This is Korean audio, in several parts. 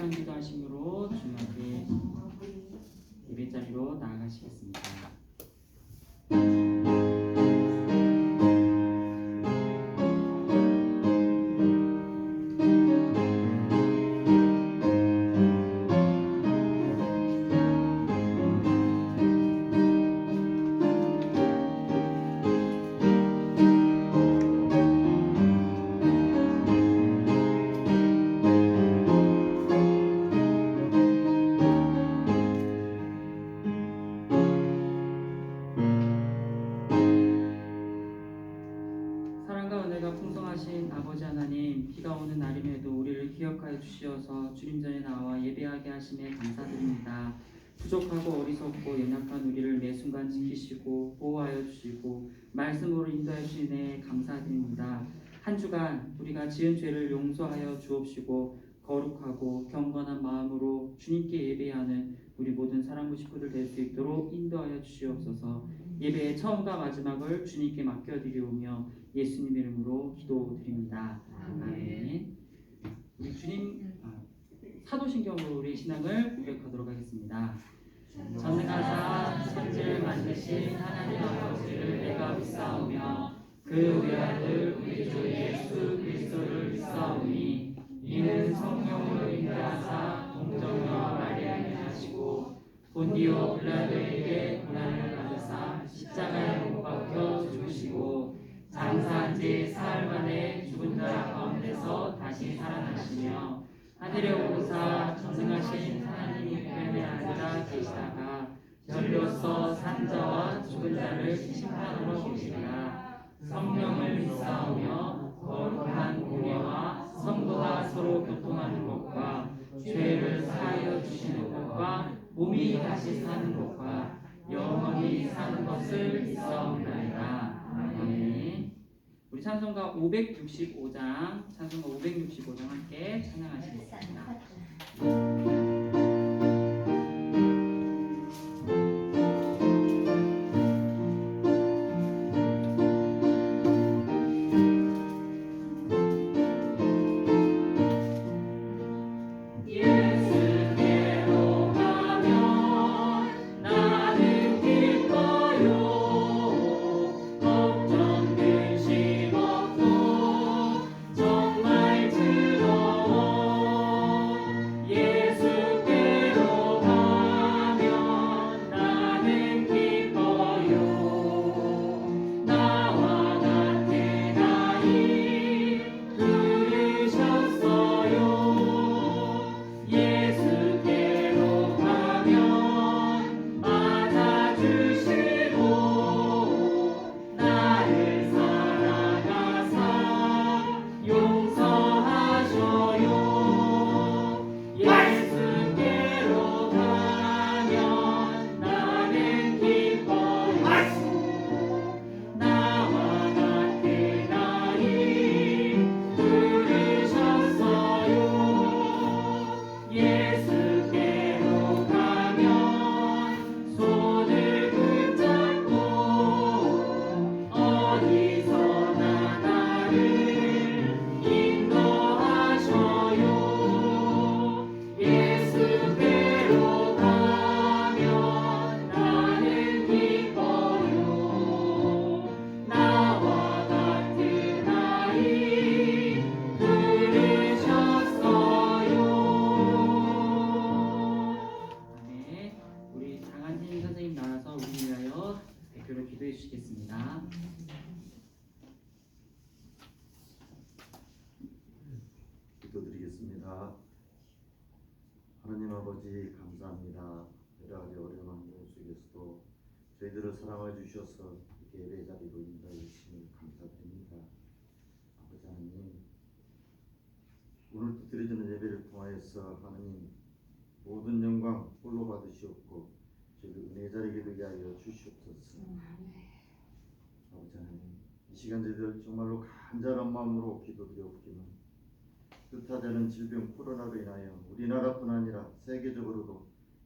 합독한 기도하심으로 주님께 예배자리로 나아가시겠습니다. 풍성하신 아버지 하나님, 비가 오는 날임에도 우리를 기억하여 주시어서 주님 전에 나와 예배하게 하심에 감사드립니다. 부족하고 어리석고 연약한 우리를 매 순간 지키시고 보호하여 주시고 말씀으로 인도하여 주시네 감사드립니다. 한 주간 우리가 지은 죄를 용서하여 주옵시고 거룩하고 경건한 마음으로 주님께 예배하는 우리 모든 사랑부 식구들 될 수 있도록 인도하여 주시옵소서. 예배의 처음과 마지막을 주님께 맡겨드리오며 예수님 이름으로 기도드립니다. 아멘. 우리 주님 사도신경으로 우리 신앙을 고백하도록 하겠습니다. 전능하사 천지를 만드신 하나님 아버지를 내가 믿사오며 그 외아들 우리 주 예수 그리스도를 믿사오니 이는 성령으로 인도하사 동정녀 마리아를 하시고 본디오 빌라도에게 고난을 받으사 십자가에 못 박혀 죽으시고 장사한 지 사흘 만에 죽은 자 가운데서 다시 살아나시며 하늘에 오르사 전능하신 하나님 우편에 앉아 계시다가 전로서 산 자와 죽은 자를 심판하러 오시리라. 성령을 믿사오며 거룩한 공예와 성도가 서로 교통하는 것과 죄를 사하여 주시는 것과 몸이 다시 사는 것과 영원히 사는 것을 믿사옵나이다. 아멘. 우리 찬송가 565장 함께 찬양하시겠습니다. 기도드리겠습니다. 하나님 아버지 감사합니다. 여러 가지 어려운 환경 속에서도 저희들을 사랑해 주셔서 예배 자리로 인도해 주시니 감사드립니다. 아버지 하나님, 오늘도 드려지는 예배를 통하여서 하나님 모든 영광 홀로 받으시옵고 저희 은혜 자리게 되게 하여 주시옵소서. 아버지 하나님, 이 시간 저희들 정말로 간절한 마음으로 기도드려옵기는 뜻하지 않은 질병 코로나로 인하여 우리나라뿐 아니라 세계적으로도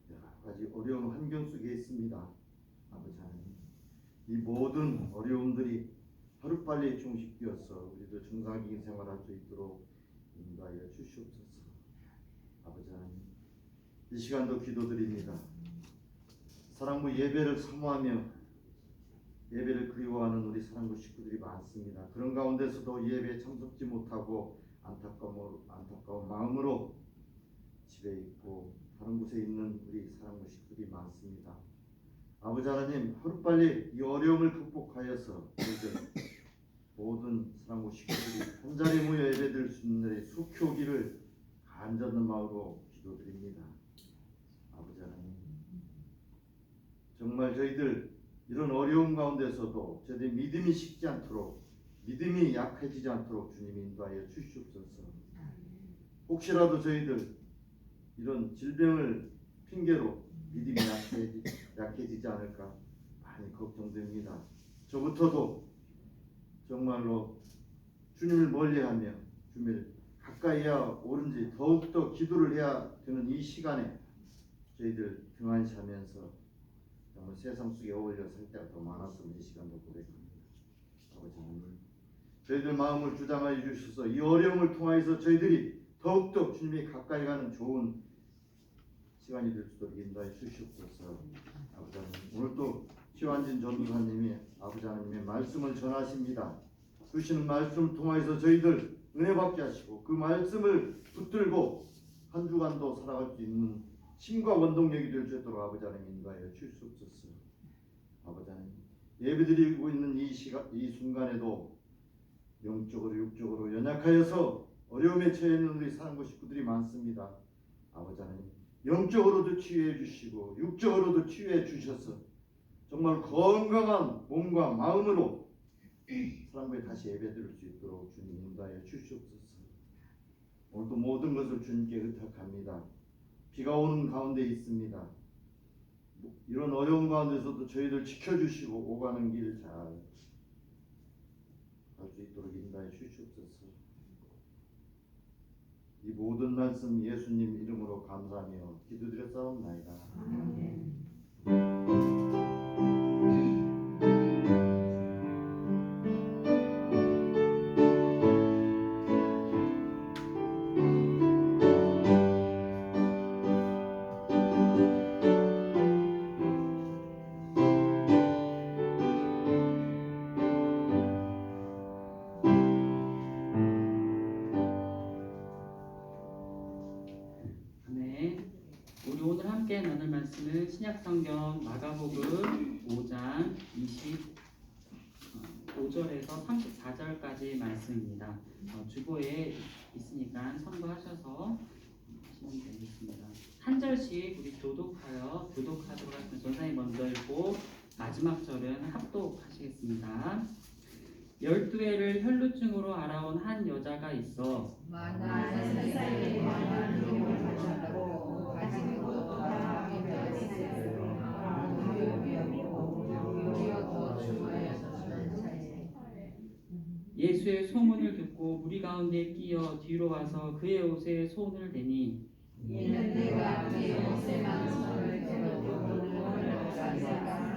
여러 가지 어려운 환경 속에 있습니다. 아버지 하나님, 이 모든 어려움들이 하루빨리 종식되어서 우리도 정상적인 생활할 수 있도록 인도하여 주시옵소서. 아버지 하나님, 이 시간도 기도드립니다. 사랑부 예배를 사모하며 예배를 그리워하는 우리 사랑부 식구들이 많습니다. 그런 가운데서도 예배에 참석지 못하고 안타까운 마음으로 집에 있고 다른 곳에 있는 우리 사랑부 식구들이 많습니다. 아버지 하나님, 하루빨리 이 어려움을 극복하여서 저희들 모든 사랑부 식구들이 한자리에 모여 예배드릴 수 있는 날이 속히 오기를 간절한 마음으로 기도드립니다. 아버지 하나님, 정말 저희들 이런 어려움 가운데서도 저희들 믿음이 식지 않도록, 믿음이 약해지지 않도록 주님이 인도하여 주시옵소서. 혹시라도 저희들 이런 질병을 핑계로 믿음이 약해지지 않을까 많이 걱정됩니다. 저부터도 정말로 주님을 멀리하며 주님을 가까이 해야 옳은지 더욱더 기도를 해야 되는 이 시간에 저희들 등한시하면서 정말 세상 속에 어울려 살 때가 더 많았음을 이 시간도 고백합니다. 아버지 하나님, 저희들 마음을 주장하여 주셔서 이 어려움을 통하여서 저희들이 더욱더 주님이 가까이 가는 좋은 시간이 될 수 있도록 인도하여 주시옵소서. 아버지 하나님, 오늘 또 최완진 전도사님이 아버지 하나님의 말씀을 전하십니다. 주시는 말씀을 통하여서 저희들 은혜 받게 하시고 그 말씀을 붙들고 한 주간도 살아갈 수 있는 힘과 원동력이 될 수 있도록 아버지 하나님 인도하여 주시옵소서. 아버지 하나님, 예배드리고 있는 이 순간에도 영적으로 육적으로 연약하여서 어려움에 처해 있는 우리 사랑부 식구들이 많습니다. 아버지 하나님, 영적으로도 치유해 주시고 육적으로도 치유해 주셔서 정말 건강한 몸과 마음으로 사랑부에 다시 예배드릴 수 있도록 주님 인도하여 주시옵소서. 오늘도 모든 것을 주님께 의탁합니다. 비가 오는 가운데 있습니다. 이런 어려운 가운데서도 저희들 지켜주시고 오가는 길 잘 갈 수 있도록 인도하여 주시옵소서. 이 모든 말씀 예수님 이름으로 감사하며 기도드렸사옵나이다. 아멘. 우리 오늘 함께 나눌 말씀은 신약성경 마가복음 5장 25절에서 34절까지 말씀입니다. 주보에 있으니까 참고하셔서 하시면 되겠습니다. 한 절씩 우리 교독하도록 하겠습니다. 전사님 먼저 읽고 마지막 절은 합독하시겠습니다. 12해를 혈루증으로 알아온 한 여자가 있어 많은 세상에 많은 비용을 바쳤다고 가진 것 바람이 되었으므로 더 주어야서 예수의 소문을 듣고 무리 가운데 끼어 뒤로 와서 그의 옷에 손을 대니 이는 내가 그의 옷에만 손을 대도 구원을 얻었다 생각합니다.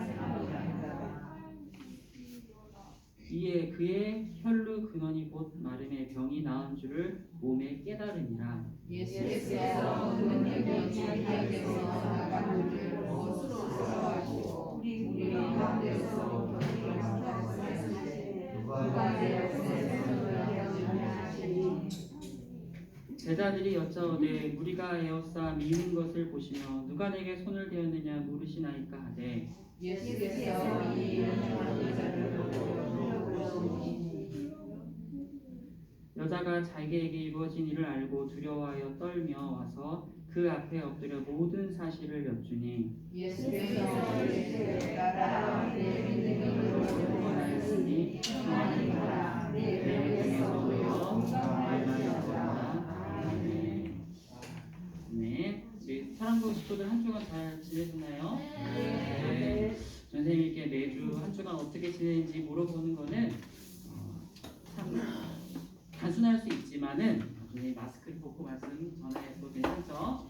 이에 그의 혈루 근원이 곧 마름에 병이 나은 줄을 몸에 깨달으니라. 예수께서 그 능력이 자기에게서 나간 줄을 옷으로 설하시고 우리 가운데서 병을 나타내셨을 때 누가 내 옷에 손을 대었느냐. 제자들이 여짜오되 무리가 에워싸 미는 것을 보시며 누가 내게 손을 대었느냐 물으시나이까 하되 예수께서 이 일을 여자를 보고 여자가 자기에게 이루어진 일을 알고 두려워하여 떨며 와서 그 앞에 엎드려 모든 사실을 여쭈니 예수께서 이르시되 나라 내 믿음으로 구원하였으니 평안히 가라. 내 병에서 놓여 건강하였다. 아멘. 네, 우리 사랑부 식구들 한 주간 잘 지내셨나요? 네. 선생님께 매주 한 주간 어떻게 지내는지 물어보는 거는 참 단순할 수 있지만은 나중에 마스크를 벗고 말씀 전화해도 괜찮죠?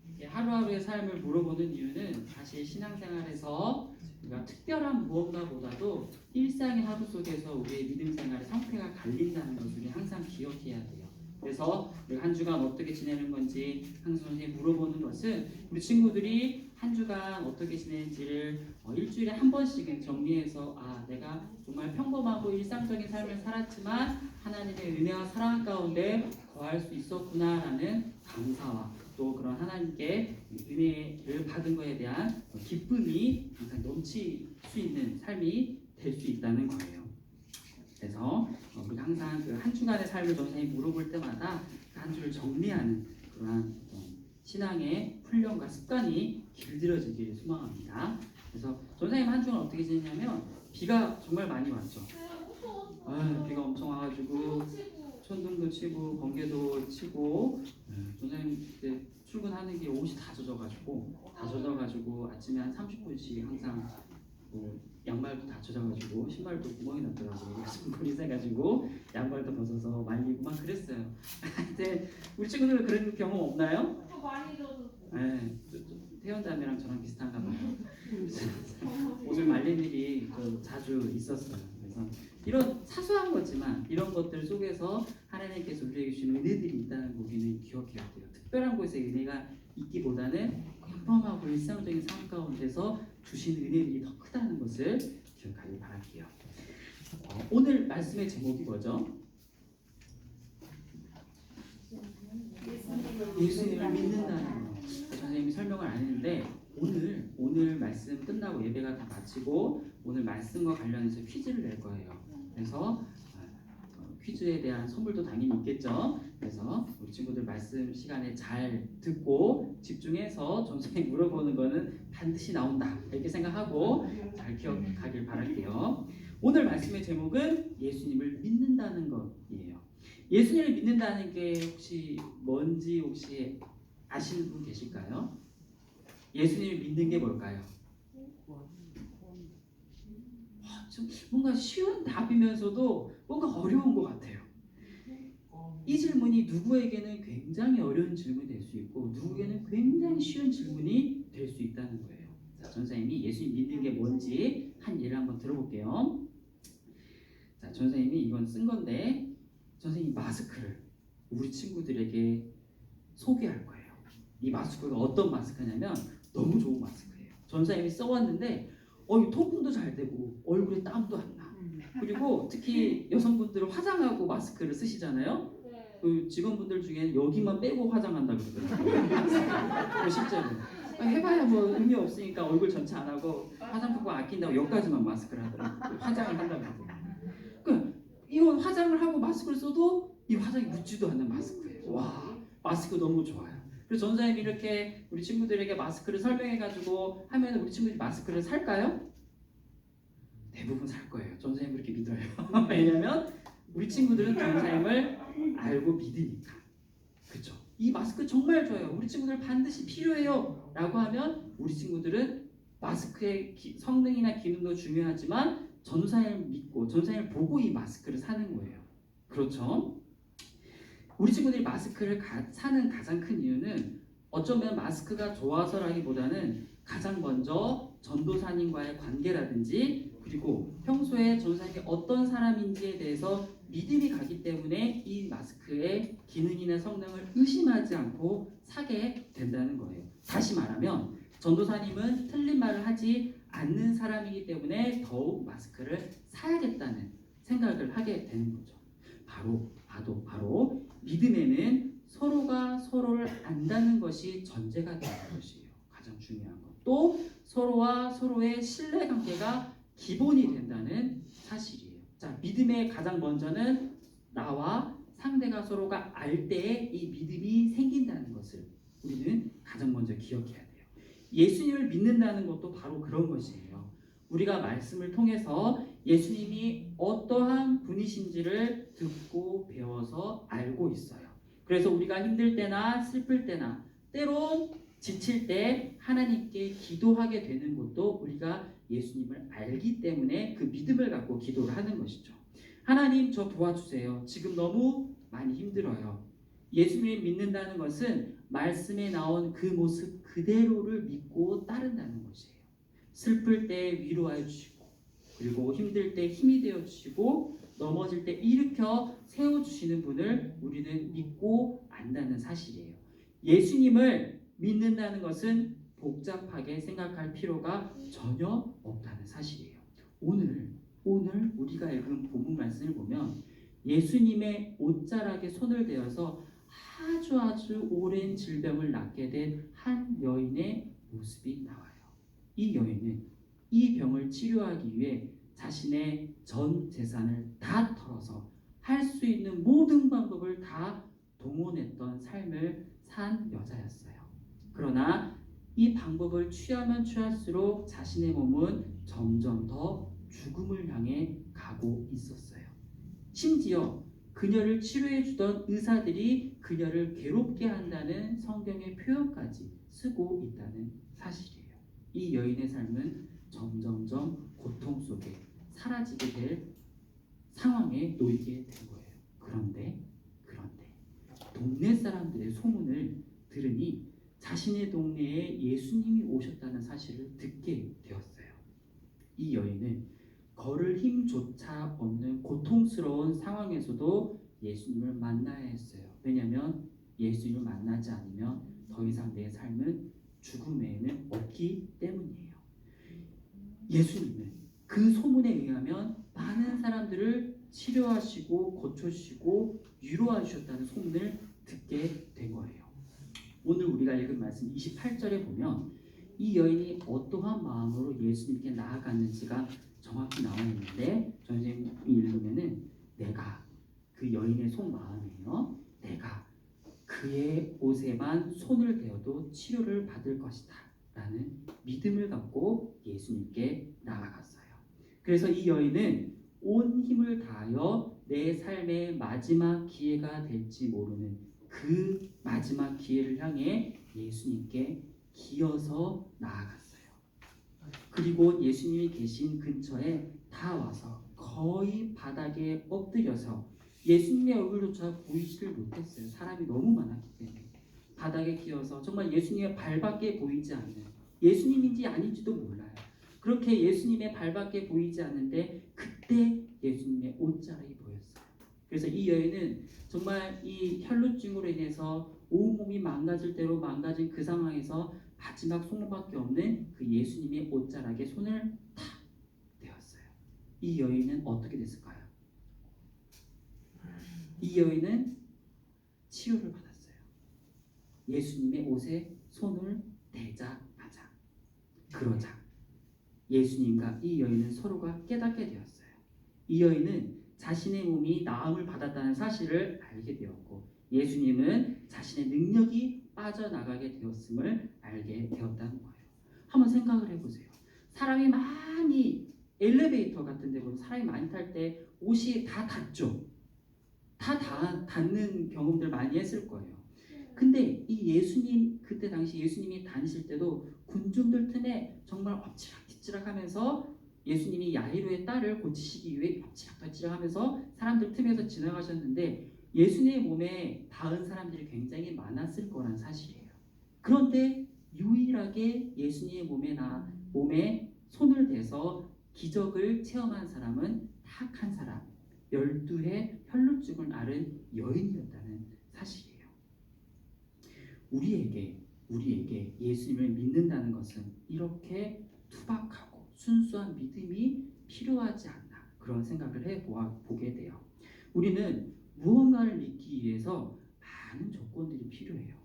이렇게 하루하루의 삶을 물어보는 이유는 사실 신앙생활에서 그러니까 특별한 무언가보다도 일상의 하루 속에서 우리의 믿음 생활의 상태가 갈린다는 것을 우리 항상 기억해야 돼요. 그래서 우리가 한 주간 어떻게 지내는 건지 항상 선생님이 물어보는 것은 우리 친구들이 한 주간 어떻게 지내는지를 일주일에 한 번씩은 정리해서 내가 정말 평범하고 일상적인 삶을 살았지만 하나님의 은혜와 사랑 가운데 거할 수 있었구나라는 감사와 또 그런 하나님께 은혜를 받은 것에 대한 기쁨이 항상 넘칠 수 있는 삶이 될 수 있다는 거예요. 그래서 우리가 항상 그 한 주간의 삶을 선생님이 물어볼 때마다 그 한 주를 정리하는 그러한 신앙의 훈련과 습관이 길들여지기를 소망합니다. 그래서 선생님 한 주간 어떻게 지냈냐면 비가 정말 많이 왔죠. 비가 엄청 와가지고 천둥도 치고 번개도 치고 선생님 그때 출근하는 게 옷이 다 젖어가지고 아침에 한 30분씩 항상 양말도 다 젖어가지고 신발도 구멍이 났더라고요. 그래서 물이 새가지고 양말도 벗어서 말리고 막 그랬어요. 근데 우리 친구들은 그런 경험 없나요? 많이 젖었어요. 네, 태연자매랑 저랑 비슷한가 봐요. 옷을 말린 일이 좀 자주 있었어요. 그래서 이런 사소한 거지만 이런 것들 속에서 하나님께서 우리에게 주신 은혜들이 있다는 거 우리는 기억해야 돼요. 특별한 곳에 은혜가 있기보다는 평범하고 일상적인 삶 가운데서 주신 은혜들이 더 크다는 것을 기억하길 바랄게요. 오늘 말씀의 제목이 뭐죠? 예수님을 믿는다는 거. 선생님이 설명을 안 했는데 오늘 말씀 끝나고 예배가 다 마치고 오늘 말씀과 관련해서 퀴즈를 낼 거예요. 그래서 퀴즈에 대한 선물도 당연히 있겠죠. 그래서 우리 친구들 말씀 시간에 잘 듣고 집중해서 선생님이 물어보는 거는 반드시 나온다 이렇게 생각하고 잘 기억하길 바랄게요. 오늘 말씀의 제목은 예수님을 믿는다는 것이에요. 예수님을 믿는다는 게 혹시 뭔지 혹시 아시는 분 계실까요? 예수님을 믿는 게 뭘까요? 좀 뭔가 쉬운 답이면서도 뭔가 어려운 것 같아요. 이 질문이 누구에게는 굉장히 어려운 질문이 될 수 있고 누구에게는 굉장히 쉬운 질문이 될 수 있다는 거예요. 자, 전사님이 예수님 믿는 게 뭔지 한 예를 한번 들어볼게요. 자, 전사님이 이건 쓴 건데 전사님이 마스크를 우리 친구들에게 소개할 거예요. 이 마스크가 어떤 마스크냐면 너무 좋은 마스크예요. 전사님이 써왔는데 통풍도 잘 되고 얼굴에 땀도 안 나. 그리고 특히 여성분들은 화장하고 마스크를 쓰시잖아요. 그 직원분들 중에는 여기만 빼고 화장한다 그러더라고요. 실제로 해봐야 뭐 의미 없으니까 얼굴 전체 안 하고 화장품 아낀다고 여기까지만 마스크를 하더라고요. 화장을 한다고 하더라고요. 그러니까 이건 화장을 하고 마스크를 써도 이 화장이 묻지도 않는 마스크예요. 와, 마스크 너무 좋아요. 그래서 전사님이 이렇게 우리 친구들에게 마스크를 설명해가지고 하면 우리 친구들이 마스크를 살까요? 대부분 살 거예요. 전사님 그렇게 믿어요. 왜냐면 우리 친구들은 전사님을 알고 믿으니까. 그렇죠? 이 마스크 정말 좋아요. 우리 친구들 반드시 필요해요. 라고 하면 우리 친구들은 마스크의 성능이나 기능도 중요하지만 전사님을 믿고 전사님을 보고 이 마스크를 사는 거예요. 그렇죠? 우리 친구들이 마스크를 사는 가장 큰 이유는 어쩌면 마스크가 좋아서라기보다는 가장 먼저 전도사님과의 관계라든지 그리고 평소에 전도사님이 어떤 사람인지에 대해서 믿음이 가기 때문에 이 마스크의 기능이나 성능을 의심하지 않고 사게 된다는 거예요. 다시 말하면 전도사님은 틀린 말을 하지 않는 사람이기 때문에 더욱 마스크를 사야겠다는 생각을 하게 되는 거죠. 바로 믿음에는 서로가 서로를 안다는 것이 전제가 되는 것이에요. 가장 중요한 것. 또 서로와 서로의 신뢰관계가 기본이 된다는 사실이에요. 자, 믿음의 가장 먼저는 나와 상대가 서로가 알 때에 이 믿음이 생긴다는 것을 우리는 가장 먼저 기억해야 돼요. 예수님을 믿는다는 것도 바로 그런 것이에요. 우리가 말씀을 통해서 예수님이 어떠한 분이신지를 듣고 배워서 알고 있어요. 그래서 우리가 힘들 때나 슬플 때나 때론 지칠 때 하나님께 기도하게 되는 것도 우리가 예수님을 알기 때문에 그 믿음을 갖고 기도를 하는 것이죠. 하나님 저 도와주세요. 지금 너무 많이 힘들어요. 예수님을 믿는다는 것은 말씀에 나온 그 모습 그대로를 믿고 따른다는 것이에요. 슬플 때 위로하여 주시고, 그리고 힘들 때 힘이 되어 주시고, 넘어질 때 일으켜 세워 주시는 분을 우리는 믿고 안다는 사실이에요. 예수님을 믿는다는 것은 복잡하게 생각할 필요가 전혀 없다는 사실이에요. 오늘 우리가 읽은 본문 말씀을 보면 예수님의 옷자락에 손을 대어서 아주 오랜 질병을 낫게 된 한 여인의 모습이 나와요. 이 여인은 이 병을 치료하기 위해 자신의 전 재산을 다 털어서 할 수 있는 모든 방법을 다 동원했던 삶을 산 여자였어요. 그러나 이 방법을 취하면 취할수록 자신의 몸은 점점 더 죽음을 향해 가고 있었어요. 심지어 그녀를 치료해 주던 의사들이 그녀를 괴롭게 한다는 성경의 표현까지 쓰고 있다는 사실이에요. 이 여인의 삶은 점점점 고통 속에 사라지게 될 상황에 놓이게 된 거예요. 그런데 동네 사람들의 소문을 들으니 자신의 동네에 예수님이 오셨다는 사실을 듣게 되었어요. 이 여인은 걸을 힘조차 없는 고통스러운 상황에서도 예수님을 만나야 했어요. 왜냐하면 예수님을 만나지 않으면 더 이상 내 삶은 죽음 외에는 없기 때문이에요. 예수님은 그 소문에 의하면 많은 사람들을 치료하시고 고쳐주시고 위로하셨다는 소문을 듣게 된 거예요. 오늘 우리가 읽은 말씀 28절에 보면 이 여인이 어떠한 마음으로 예수님께 나아갔는지가 정확히 나와 있는데, 선생님이 읽으면은 내가 그 여인의 속마음이에요. 내가 그의 옷에만 손을 대어도 치료를 받을 것이다 라는 믿음을 갖고 예수님께 나아갔어요. 그래서 이 여인은 온 힘을 다하여 내 삶의 마지막 기회가 될지 모르는 그 마지막 기회를 향해 예수님께 기어서 나아갔어요. 그리고 예수님이 계신 근처에 다 와서 거의 바닥에 엎드려서 예수님의 얼굴조차 보이지를 못했어요. 사람이 너무 많았기 때문에 바닥에 기어서 정말 예수님의 발밖에 보이지 않는, 예수님인지 아닌지도 몰라요. 그렇게 예수님의 발밖에 보이지 않는데 그때 예수님의 옷자락이 보였어요. 그래서 이 여인은 정말 이 혈루증으로 인해서 온몸이 망가질 대로 망가진 그 상황에서 마지막 소망밖에 없는 그 예수님의 옷자락에 손을 탁 대었어요. 이 여인은 어떻게 됐을까요? 이 여인은 치유를 받았어요. 예수님의 옷에 손을 대자마자. 그러자 예수님과 이 여인은 서로가 깨닫게 되었어요. 이 여인은 자신의 몸이 나음을 받았다는 사실을 알게 되었고, 예수님은 자신의 능력이 빠져나가게 되었음을 알게 되었다는 거예요. 한번 생각을 해보세요. 사람이 많이 엘리베이터 같은 데 보면 사람이 많이 탈 때 옷이 다 닿죠. 다 닿는 경험들 많이 했을 거예요. 근데 이 예수님, 그때 당시 예수님이 다니실 때도 군중들 틈에 정말 엎치락뒤치락 하면서 예수님이 야이로의 딸을 고치시기 위해 엎치락뒤치락 하면서 사람들 틈에서 지나가셨는데 예수님의 몸에 닿은 사람들이 굉장히 많았을 거란 사실이에요. 그런데 유일하게 예수님의 몸에 손을 대서 기적을 체험한 사람은 딱 한 사람, 12의 혈루증을 앓은 여인이었다는 사실이에요. 우리에게 예수님을 믿는다는 것은 이렇게 투박하고 순수한 믿음이 필요하지 않나, 그런 생각을 해보게 돼요. 우리는 무언가를 믿기 위해서 많은 조건들이 필요해요.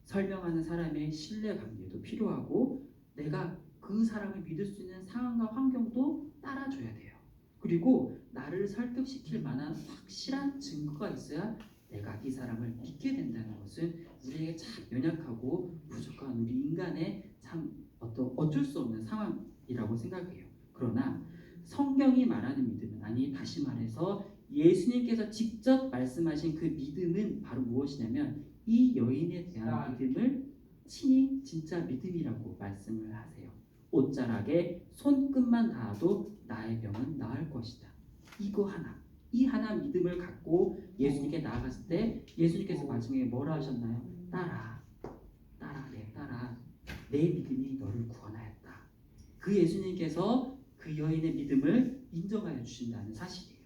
설명하는 사람의 신뢰관계도 필요하고, 내가 그 사람을 믿을 수 있는 상황과 환경도 따라줘야 돼요. 그리고 나를 설득시킬 만한 확실한 증거가 있어야 내가 이 사람을 믿게 된다는 것은 우리에게 참 연약하고 부족한 우리 인간의 참 어쩔 수 없는 상황이라고 생각해요. 그러나 성경이 말하는 믿음은, 아니 다시 말해서 예수님께서 직접 말씀하신 그 믿음은 바로 무엇이냐면 이 여인에 대한 믿음을 친히 진짜 믿음이라고 말씀을 하세요. 옷자락에 손끝만 닿아도 나의 병은 나을 것이다. 이 하나 믿음을 갖고 예수님께 나아갔을 때 예수님께서 마지막에 뭐라 하셨나요? 따라 내 믿음이 너를 구원하였다. 그 예수님께서 그 여인의 믿음을 인정하여 주신다는 사실이에요.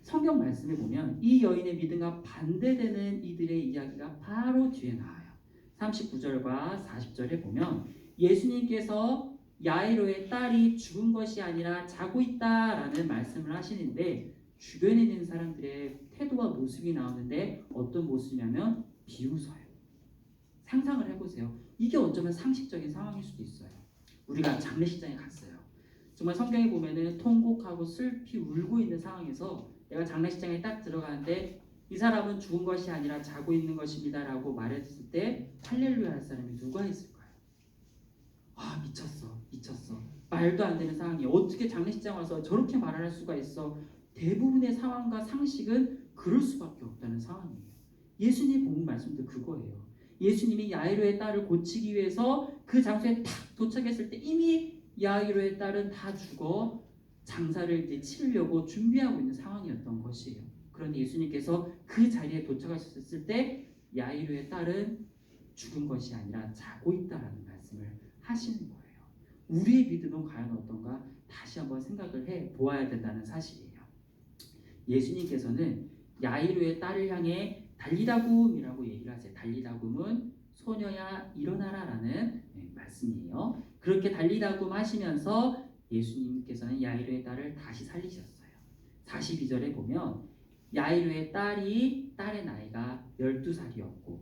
성경 말씀에 보면 이 여인의 믿음과 반대되는 이들의 이야기가 바로 뒤에 나와요. 39절과 40절에 보면 예수님께서 야이로의 딸이 죽은 것이 아니라 자고 있다라는 말씀을 하시는데 주변에 있는 사람들의 태도와 모습이 나오는데 어떤 모습이냐면 비웃어요. 상상을 해보세요. 이게 어쩌면 상식적인 상황일 수도 있어요. 우리가 장례식장에 갔어요. 정말 성경에 보면은 통곡하고 슬피 울고 있는 상황에서 내가 장례식장에 딱 들어가는데 이 사람은 죽은 것이 아니라 자고 있는 것입니다 라고 말했을 때 할렐루야 할 사람이 누가 있을까요? 아, 미쳤어. 말도 안 되는 상황이 어떻게 장례식장 와서 저렇게 말을 할 수가 있어. 대부분의 상황과 상식은 그럴 수밖에 없다는 상황이에요. 예수님 본문 말씀도 그거예요. 예수님이 야이로의 딸을 고치기 위해서 그 장소에 탁 도착했을 때 이미 야이로의 딸은 다 죽어 장사를 이제 치르려고 준비하고 있는 상황이었던 것이에요. 그런데 예수님께서 그 자리에 도착하셨을 때 야이로의 딸은 죽은 것이 아니라 자고 있다라는 말씀을 하시는 거예요. 우리의 믿음은 과연 어떤가 다시 한번 생각을 해 보아야 된다는 사실이에요. 예수님께서는 야이로의 딸을 향해 달리다굼이라고 얘기를 하세요. 달리다굼은 소녀야 일어나라라는 말씀이에요. 그렇게 달리다굼 하시면서 예수님께서는 야이로의 딸을 다시 살리셨어요. 42절에 보면 야이로의 딸의 나이가 12살이었고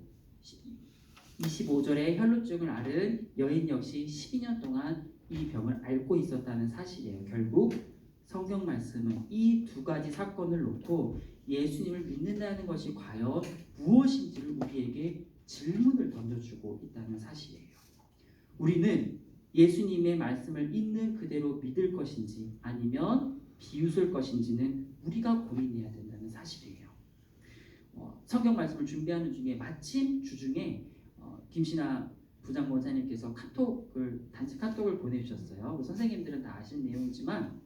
25절에 혈루증을 앓은 여인 역시 12년 동안 이 병을 앓고 있었다는 사실이에요. 결국 성경 말씀은 이 두 가지 사건을 놓고 예수님을 믿는다는 것이 과연 무엇인지를 우리에게 질문을 던져주고 있다는 사실이에요. 우리는 예수님의 말씀을 있는 그대로 믿을 것인지 아니면 비웃을 것인지는 우리가 고민해야 된다는 사실이에요. 성경 말씀을 준비하는 중에 마침 주중에 김신아 부장목사님께서 단체 카톡을 보내주셨어요. 선생님들은 다 아시는 내용이지만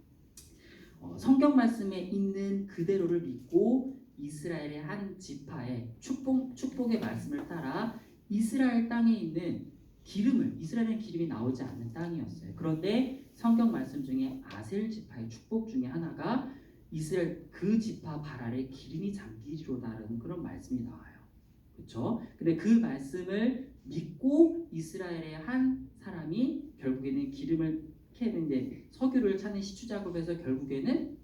성경 말씀에 있는 그대로를 믿고 이스라엘의 한 지파의 축복의 말씀을 따라 이스라엘 땅에 있는 이스라엘은 기름이 나오지 않는 땅이었어요. 그런데 성경 말씀 중에 아셀 지파의 축복 중에 하나가 이스라엘 그 지파 발 아래 기름이 잠기리로다라는 그런 말씀이 나와요. 그렇죠? 근데 그 말씀을 믿고 이스라엘의 한 사람이 결국에는 기름을 캐는데 석유를 찾는 시추 작업에서 결국에는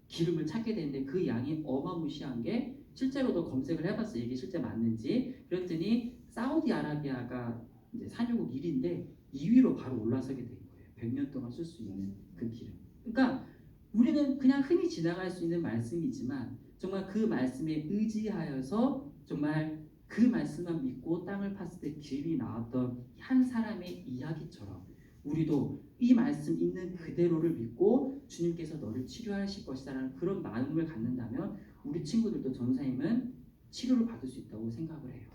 기름을 찾게 되는데 그 양이 어마무시한 게 실제로도 검색을 해봤어요. 이게 실제 맞는지. 그랬더니 사우디아라비아가 이제 산유국 1위인데 2위로 바로 올라서게 된 거예요. 100년 동안 쓸 수 있는 그 기름. 그러니까 우리는 그냥 흔히 지나갈 수 있는 말씀이지만 정말 그 말씀에 의지하여서 정말 그 말씀만 믿고 땅을 팠을 때 기름이 나왔던 한 사람의 이야기처럼 우리도 이 말씀 있는 그대로를 믿고 주님께서 너를 치료하실 것이다라는 그런 마음을 갖는다면 우리 친구들도 전사님은 치료를 받을 수 있다고 생각을 해요.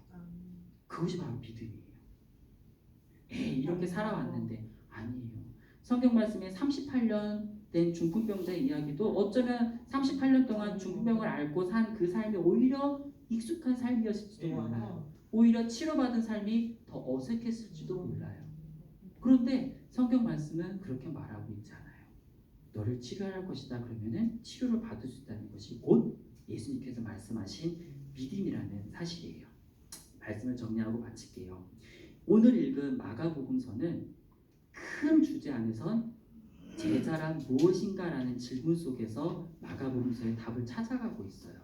그것이 바로 믿음이에요. 이렇게 살아왔는데 아니에요. 성경 말씀에 38년 된 중풍병자의 이야기도 어쩌면 38년 동안 중풍병을 앓고 산 그 삶이 오히려 익숙한 삶이었을지도 몰라요. 오히려 치료받은 삶이 더 어색했을지도 몰라요. 그런데 성경 말씀은 그렇게 말하고 있지 않아요. 너를 치료할 것이다 그러면은 치료를 받을 수 있다는 것이 곧 예수님께서 말씀하신 믿음이라는 사실이에요. 말씀을 정리하고 마칠게요. 오늘 읽은 마가복음서는 큰 주제 안에선 제자란 무엇인가라는 질문 속에서 마가복음서의 답을 찾아가고 있어요.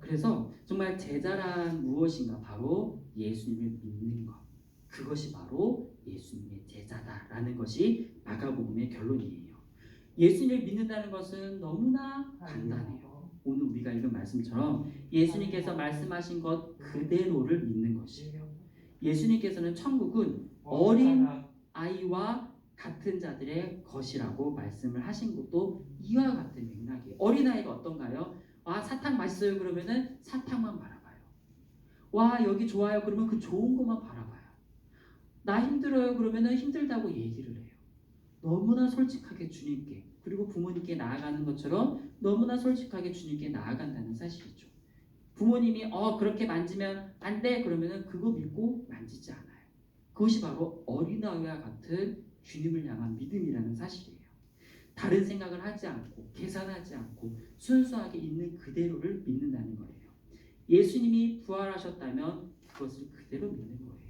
그래서 정말 제자란 무엇인가 바로 예수님을 믿는 것. 그것이 바로 예수님의 제자다라는 것이 마가복음의 결론이에요. 예수님을 믿는다는 것은 너무나 간단해요. 오늘 우리가 읽은 말씀처럼 예수님께서 말씀하신 것 그대로를 믿는 것이에요. 예수님께서는 천국은 어린 아이와 같은 자들의 것이라고 말씀을 하신 것도 이와 같은 맥락이에요. 어린아이가 어떤가요? 와, 사탕 맛있어요 그러면은 사탕만 바라봐요. 와, 여기 좋아요 그러면 그 좋은 것만 바라봐요. 나 힘들어요 그러면은 힘들다고 얘기를 해요. 너무나 솔직하게 주님께 그리고 부모님께 나아가는 것처럼 너무나 솔직하게 주님께 나아간다는 사실이죠. 부모님이 그렇게 만지면 안 돼 그러면은 그거 믿고 만지지 않아요. 그것이 바로 어린아이와 같은 주님을 향한 믿음이라는 사실이에요. 다른 생각을 하지 않고 계산하지 않고 순수하게 있는 그대로를 믿는다는 거예요. 예수님이 부활하셨다면 그것을 그대로 믿는 거예요.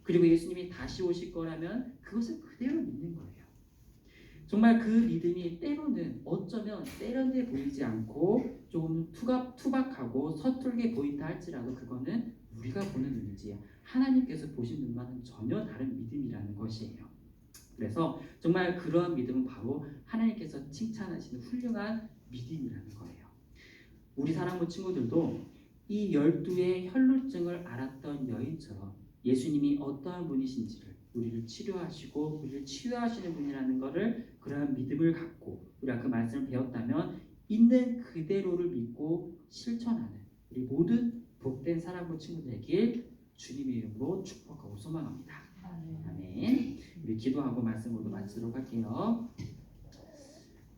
그리고 예수님이 다시 오실 거라면 그것을 그대로 믿는 거예요. 정말 그 믿음이 때로는 어쩌면 세련돼 보이지 않고 조금 투박하고 서툴게 보인다 할지라도 그거는 우리가 보는 눈이지 하나님께서 보신 눈과는 전혀 다른 믿음이라는 것이에요. 그래서 정말 그러한 믿음은 바로 하나님께서 칭찬하시는 훌륭한 믿음이라는 거예요. 우리 사랑하는 친구들도 이 12의 혈루증을 앓았던 여인처럼 예수님이 어떠한 분이신지를 우리를 치료하시고 우리를 치유하시는 분이라는 것을 그러한 믿음을 갖고 우리가 그 말씀을 배웠다면 있는 그대로를 믿고 실천하는 우리 모든 복된 사랑부 친구들에게 주님의 이름으로 축복하고 소망합니다. 아멘. 우리 기도하고 말씀으로 마치도록 할게요.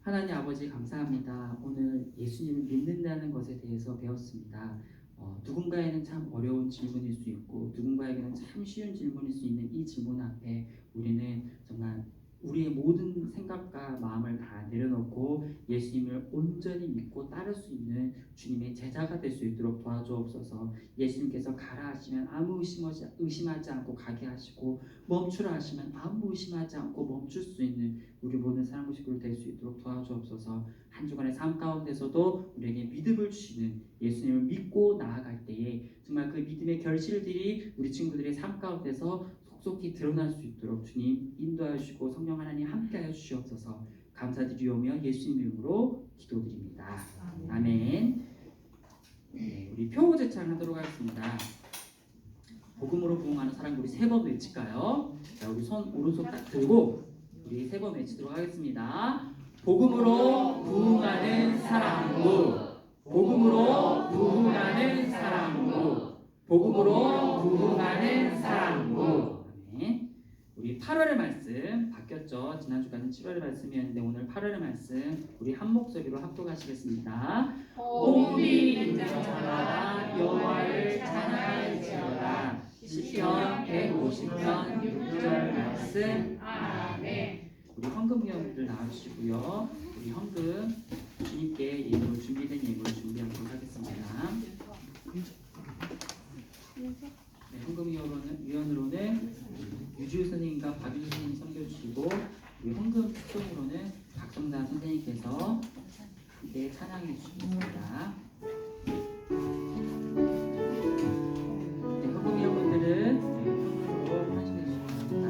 하나님 아버지 감사합니다. 오늘 예수님을 믿는다는 것에 대해서 배웠습니다. 누군가에는 참 어려운 질문일 수 있고 누군가에게는 참 쉬운 질문일 수 있는 이 질문 앞에 우리는 정말 우리의 모든 생각과 마음을 다 내려놓고 예수님을 온전히 믿고 따를 수 있는 주님의 제자가 될 수 있도록 도와주옵소서. 예수님께서 가라 하시면 아무 의심하지 않고 가게 하시고 멈추라 하시면 아무 의심하지 않고 멈출 수 있는 우리 모든 사랑하는 식구들 될 수 있도록 도와주옵소서. 한 주간의 삶 가운데서도 우리에게 믿음을 주시는 예수님을 믿고 나아갈 때에 정말 그 믿음의 결실들이 우리 친구들의 삶 가운데서 속속히 드러날 수 있도록 주님 인도하여 주시고 성령 하나님 함께하여 주시옵소서. 감사드리오며 예수님 이름으로 기도드립니다. 아멘. 네, 우리 표고제 찬양하도록 하겠습니다. 복음으로 부흥하는 사랑 우리 세 번 외칠까요? 자, 우리 손 오른손 딱 들고 우리 세 번 외치도록 하겠습니다. 복음으로 부흥하는 사랑부, 복음으로 부흥하는 사랑부, 복음으로 부흥하는 사랑부. 우리 8월의 말씀 바뀌었죠. 지난주까지는 7월의 말씀이었는데 오늘 8월의 말씀 우리 한 목소리로 합독하시겠습니다. 호흡이 있는 자마다 여호와를 찬양할지어다. 시편 150편 6절 말씀. 아멘. 우리 헌금위원분들 나와주시고요. 우리 헌금 주님께 예물 준비된 예물 준비하도록 하겠습니다. 네, 헌금위원으로는 유주 선생님과 박윤 선생님 섬겨주시고 우리 헌금 특송으로는 박성단 선생님께서 함께 찬양해 주시겠습니다. 네, 헌금위원분들은 헌금으로 하시면 주십니다.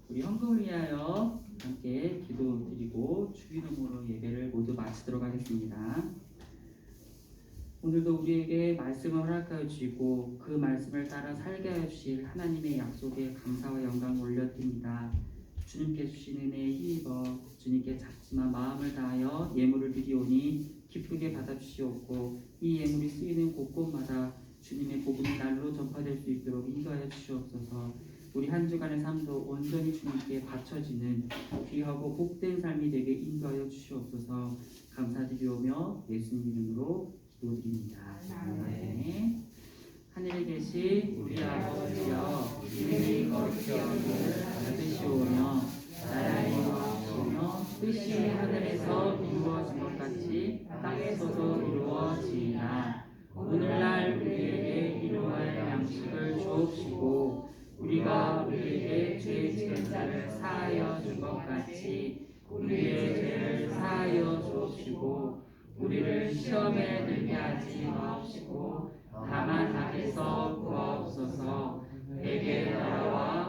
우리 헌금을 위하여 함께 기도드리고 주기도문으로 예배를 모두 마치도록 하겠습니다. 오늘도 우리에게 말씀을 허락하여 주시고 그 말씀을 따라 살게 하여 주실 하나님의 약속에 감사와 영광을 올려드립니다. 주님께 주신 은혜에 힘입어 주님께 작지만 마음을 다하여 예물을 드리오니 기쁘게 받아주시옵고 이 예물이 쓰이는 곳곳마다 주님의 복음이 날로 전파될 수 있도록 인도하여 주시옵소서. 우리 한 주간의 삶도 온전히 주님께 바쳐지는 귀하고 복된 삶이 되게 인도하여 주시옵소서. 감사드리오며 예수님 이름으로 기도드립니다. 아멘. 하늘에 계신 우리 아버지여, 이름이 거룩히 여김을 받으시오며 나라의 이루어지오며 뜻이 하늘에서 이루어진 것 같이 땅에서도 이루어지이다. 우리에게 죄 지은 자를 사하여 줄 것 같이 우리의 죄를 사하여 주옵시고 우리를 시험에 들게 하지 마옵시고 다만 악에서 구하옵소서. 대개 나라와